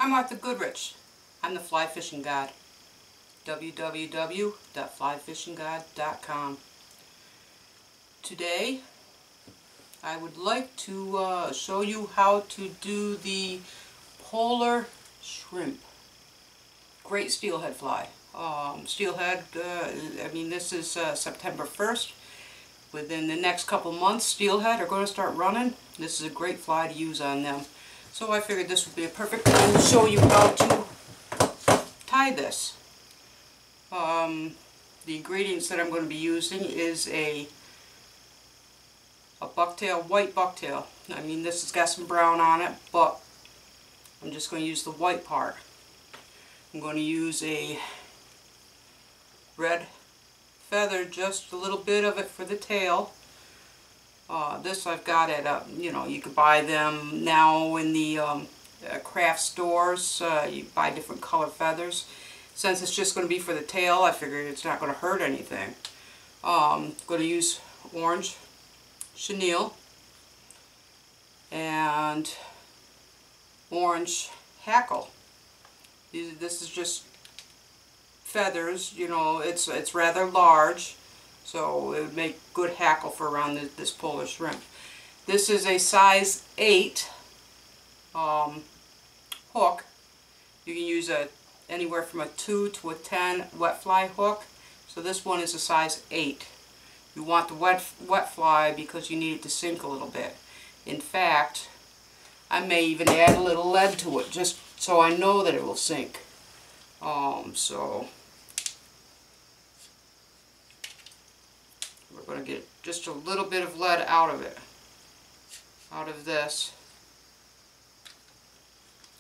I'm Martha Goodrich. I'm the Fly Fishing God. www.FlyFishingGod.com. Today, I would like to show you how to do the polar shrimp. Great steelhead fly. Steelhead, I mean this is September 1st. Within the next couple months, steelhead are going to start running. This is a great fly to use on them. So I figured this would be a perfect time to show you how to tie this. The ingredients that I'm going to be using is a bucktail, white bucktail. I mean this has got some brown on it, but I'm just going to use the white part. I'm going to use a red feather, just a little bit of it for the tail. This I've got at you can buy them now in the craft stores. You buy different color feathers. Since it's just going to be for the tail, I figured it's not going to hurt anything. I'm going to use orange chenille and orange hackle. This is just feathers, you know, it's rather large, so it would make good hackle for around this polar shrimp. This is a size 8 hook. You can use anywhere from a 2 to a 10 wet fly hook. So this one is a size 8. You want the wet fly because you need it to sink a little bit. In fact, I may even add a little lead to it just so I know that it will sink. So we're going to get just a little bit of lead out of it, out of this.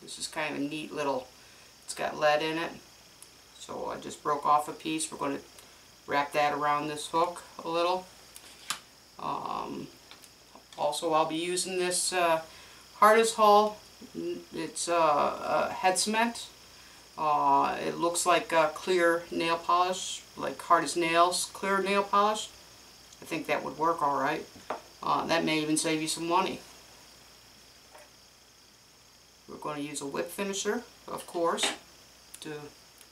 This is kind of a neat little, it's got lead in it. So I just broke off a piece. We're going to wrap that around this hook a little. Also I'll be using this hard as hull. It's head cement. It looks like clear nail polish, like hard as nails, clear nail polish. I think that would work alright. That may even save you some money. We're going to use a whip finisher, of course, to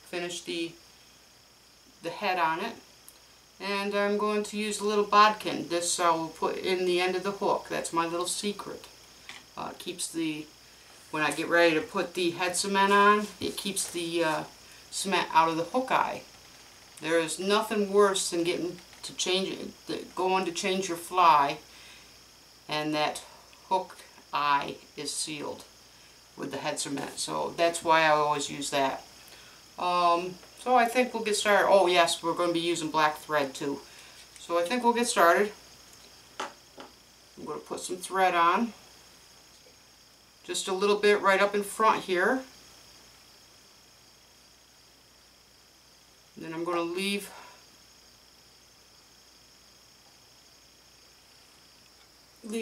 finish the head on it. And I'm going to use a little bodkin. This I will put in the end of the hook. That's my little secret. Keeps the, when I get ready to put the head cement on, it keeps the cement out of the hook eye. There is nothing worse than going to change your fly and that hook eye is sealed with the head cement. So that's why I always use that. So I think we'll get started. Oh yes, we're going to be using black thread too. So I think we'll get started. I'm going to put some thread on. Just a little bit right up in front here. And then I'm going to leave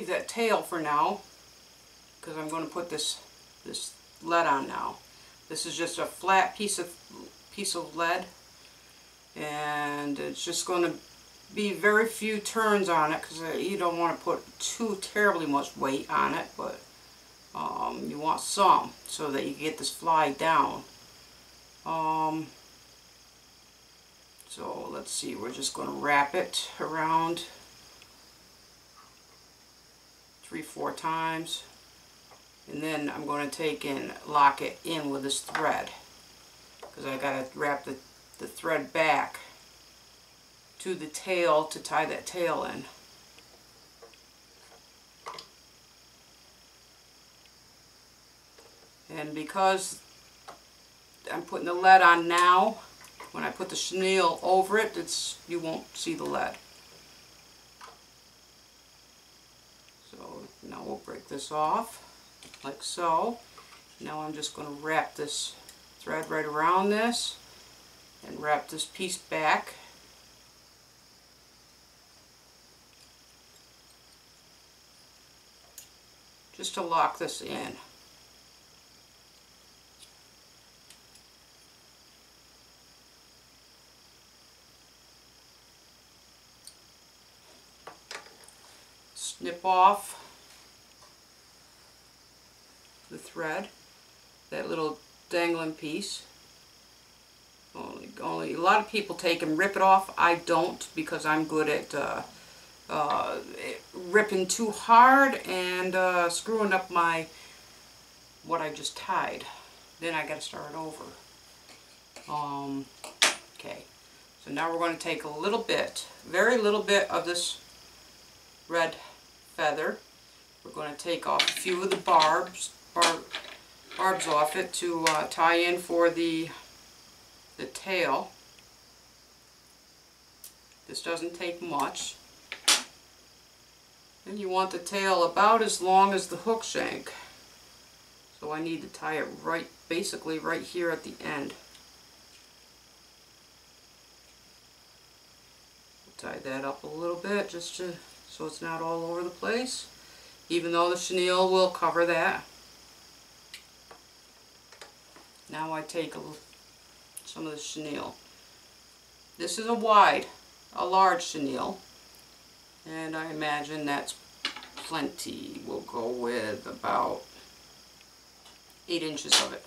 that tail for now, because I'm going to put this lead on now. This is just a flat piece of lead, and it's just going to be very few turns on it because you don't want to put too terribly much weight on it, but you want some so that you get this fly down. So let's see, we're just going to wrap it around 3-4 times, and then I'm going to take and lock it in with this thread, because I got to wrap the thread back to the tail to tie that tail in. And because I'm putting the lead on now, when I put the chenille over it, you won't see the lead. So now we'll break this off like so. Now I'm just going to wrap this thread right around this and wrap this piece back. Just to lock this in. Snip off the thread that little dangling piece. Only a lot of people take and rip it off. I don't, because I'm good at ripping too hard and screwing up what I just tied. Then I gotta start over. Okay, so now we're going to take a little bit, very little bit of this red feather. We're going to take off a few of the barbs off it to tie in for the tail. This doesn't take much. And you want the tail about as long as the hook shank. So I need to tie it basically right here at the end. Tie that up a little bit just so it's not all over the place, even though the chenille will cover that. Now I take some of the chenille. This is a large chenille, and I imagine that's plenty. We'll go with about 8 inches of it.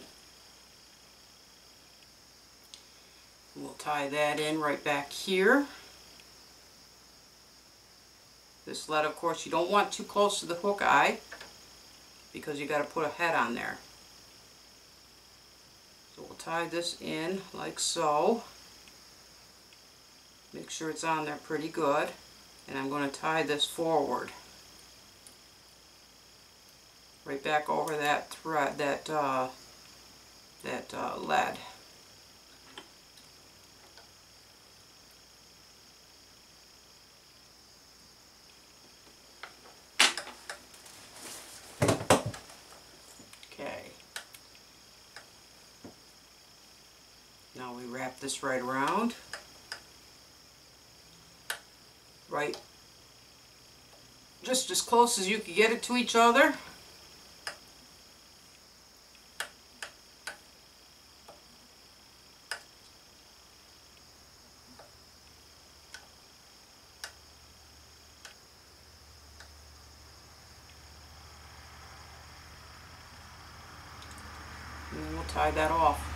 We'll tie that in right back here. This lead, of course, you don't want too close to the hook eye because you got to put a head on there. So we'll tie this in like so. Make sure it's on there pretty good. And I'm going to tie this forward. Right back over that thread, that lead. Now we wrap this right around, right just as close as you can get it to each other. And then we'll tie that off.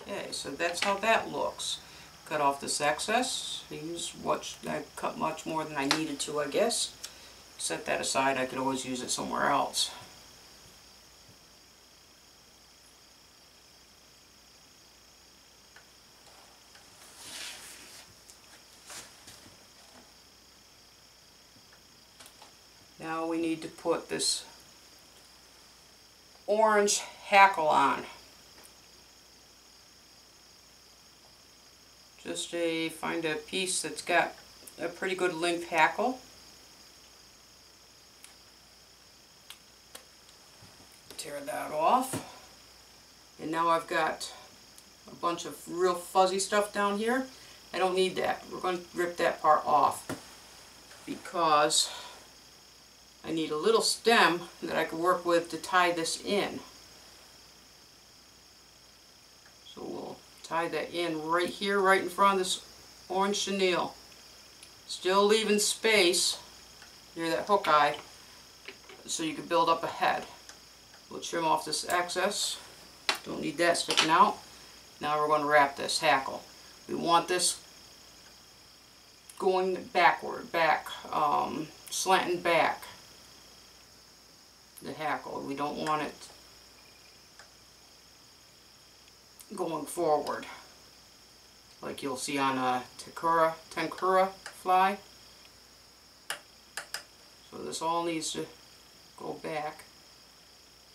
Okay, so that's how that looks. Cut off this excess. I cut much more than I needed to, I guess. Set that aside. I could always use it somewhere else. Now we need to put this orange hackle on. Just find a piece that's got a pretty good length hackle. Tear that off. And now I've got a bunch of real fuzzy stuff down here. I don't need that. We're going to rip that part off because I need a little stem that I can work with to tie this in. So we'll tie that in right here, right in front of this orange chenille. Still leaving space near that hook eye so you can build up a head. We'll trim off this excess. Don't need that sticking out. Now we're going to wrap this hackle. We want this going backward, slanting back. The hackle. We don't want it going forward like you'll see on a tenkura fly. So this all needs to go back,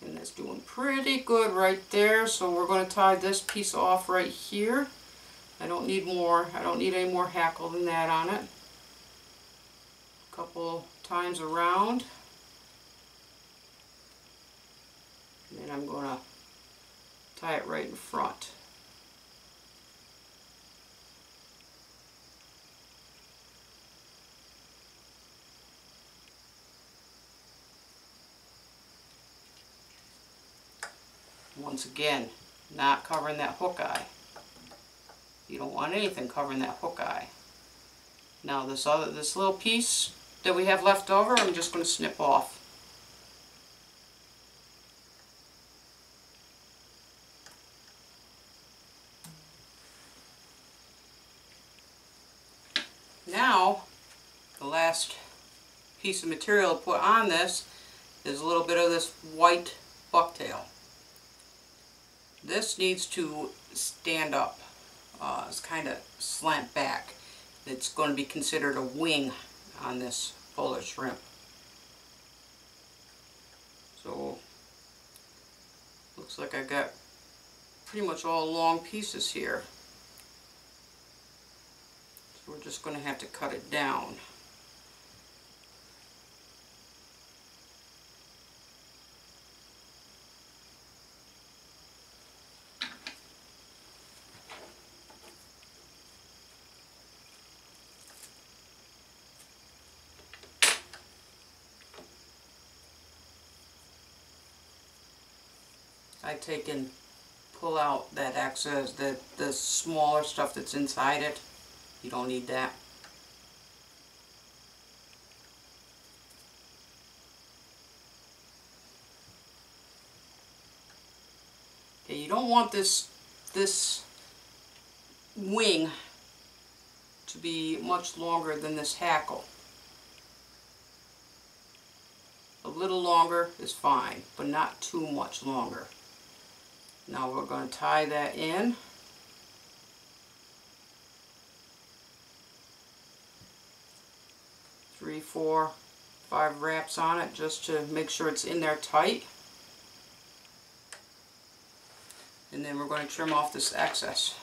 and that's doing pretty good right there. So we're going to tie this piece off right here. I don't need more. I don't need any more hackle than that on it. A couple times around, and then I'm going to tie it right in front. Once again, not covering that hook eye. You don't want anything covering that hook eye. Now this little piece that we have left over, I'm just going to snip off. Now, the last piece of material to put on this is a little bit of this white bucktail. This needs to stand up. It's kind of slant back. It's going to be considered a wing on this polar shrimp. So, looks like I got pretty much all long pieces here. So we're just going to have to cut it down. I take and pull out that excess, the smaller stuff that's inside it. You don't need that. Okay, you don't want this wing to be much longer than this hackle. A little longer is fine, but not too much longer. Now we're going to tie that in. Three, 4, 5 wraps on it just to make sure it's in there tight. And then we're going to trim off this excess.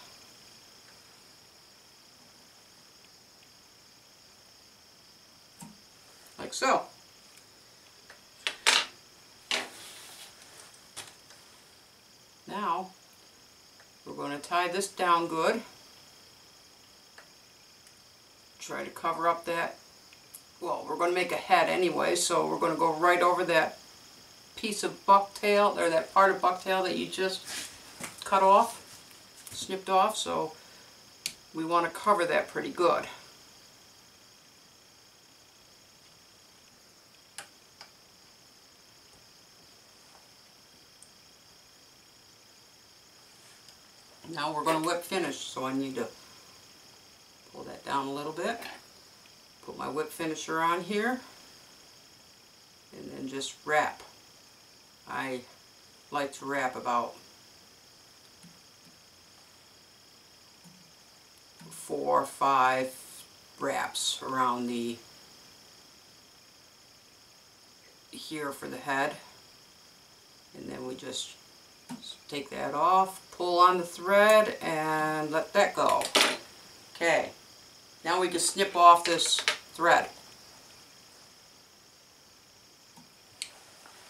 Like so. Now, we're going to tie this down good. Try to cover up that. Well, we're going to make a head anyway, so we're going to go right over that piece of bucktail, or that part of bucktail that you just cut off, snipped off, so we want to cover that pretty good. Now we're going to whip finish, so I need to pull that down a little bit. Put my whip finisher on here, and then just wrap. I like to wrap about 4 or 5 wraps around the here for the head, and then we just take that off, pull on the thread, and let that go. Okay, now we can snip off this thread.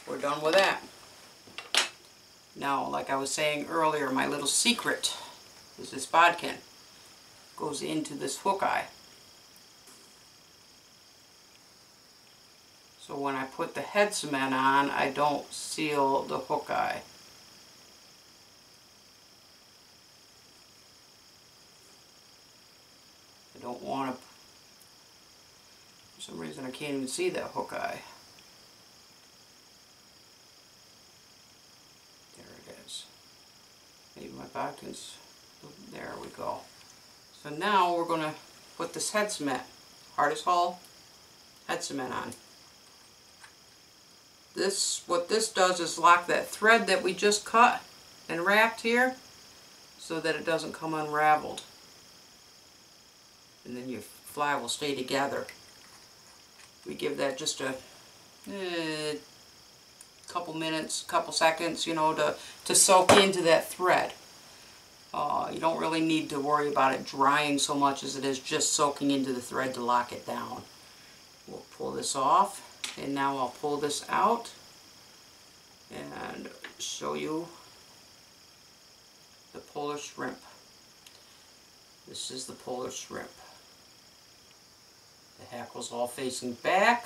We're done with that. Now, like I was saying earlier, my little secret is this bodkin goes into this hook eye. So when I put the head cement on, I don't seal the hook eye. I don't want to, for some reason I can't even see that hook eye. There it is. Maybe my bodkin's, there we go. So now we're going to put this head cement, hardest hull head cement on. What this does is lock that thread that we just cut and wrapped here so that it doesn't come unraveled. And then your fly will stay together. We give that just a couple minutes, couple seconds, you know, to soak into that thread. You don't really need to worry about it drying so much as it is just soaking into the thread to lock it down. We'll pull this off, and now I'll pull this out and show you the polar shrimp. This is the polar shrimp. The hackle's all facing back.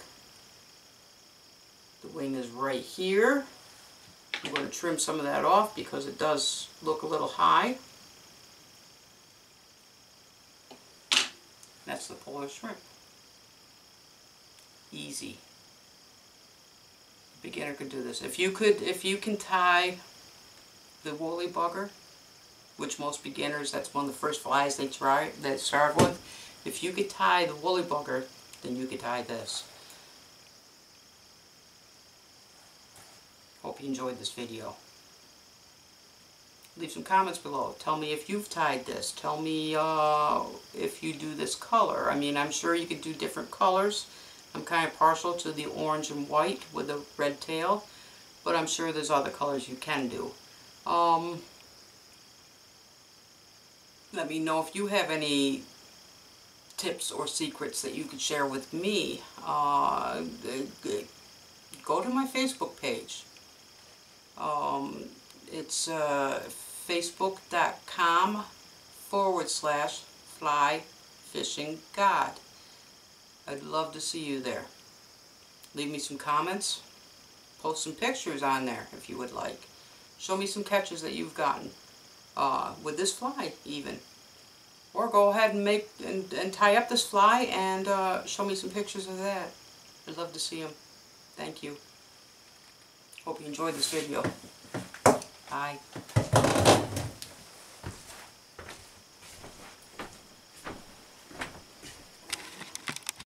The wing is right here. I'm going to trim some of that off because it does look a little high. That's the polar shrimp. Easy. Beginner could do this. If you can tie the woolly bugger, which most beginners, that's one of the first flies they start with. If you could tie the woolly bugger, then you could tie this. Hope you enjoyed this video. Leave some comments below. Tell me if you've tied this. Tell me if you do this color. I mean, I'm sure you could do different colors. I'm kind of partial to the orange and white with a red tail, but I'm sure there's other colors you can do. Let me know if you have any tips or secrets that you could share with me. Go to my Facebook page. It's facebook.com/FlyFishingGod. I'd love to see you there. Leave me some comments. Post some pictures on there if you would like. Show me some catches that you've gotten with this fly even. Or go ahead and make and tie up this fly and show me some pictures of that. I'd love to see them. Thank you. Hope you enjoyed this video. Bye.